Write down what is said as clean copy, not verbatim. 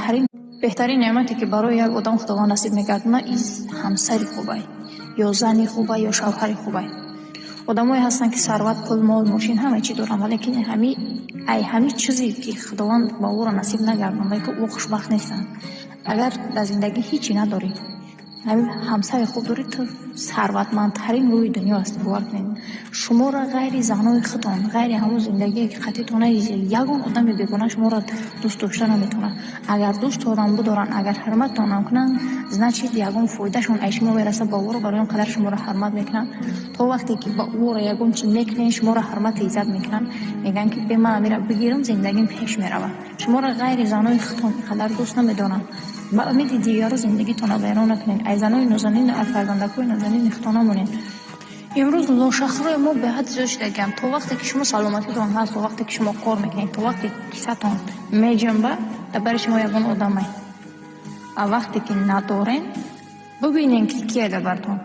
ارزشمندترین بهترین نعمتی که برای یک آدم خداوند نصیب می‌کردن این همسر خوبه یا زن خوبه یا شوهر خوبه. آدمایی هستن که ثروت، پول، مال، ماشین همه چی دارن ولی که همین چیزی که خداوند با او را نصیب نگردانده که او خوشبخت نیستن. اگر در زندگی هیچی نداری، همین همسر خوب داری، تو ثروتمندترین روی دنیا هستی. باور کنید شما را غیر زنای خودتان، غیر همون زندگی که خطیتون یگان آدم بیگانه شما را دوست داشته نمیتونه. اگر دوست دارن بدارن، اگر حرمت تان کنن، значит یگان فایدهشون ای شما برسه با او را برای قدر شما را حرمت میکنن. تا وقتی که با او را یگان چی میکنین شما را حرمت عزت میکنن، میگن که به من میرم بگیرم زندگیم پیش میره. شما را غیر زنای خودتان قدر دوست نمیدارن. با امید دیگران زندگیتون را ویران نکنین. ای زنای نازنین و فرزندکوی نازنین خودتان نمونین. امروز لاشخوری ما به حد زیاد شدگم. تا وقتی که شما سلامتیتون هست، تا وقتی که شما کار میکنین، تا وقتی که کیسه‌تون میجنبه، برای شما یگان آدمه. وقتی که ندارین ببینین که کیه براتون.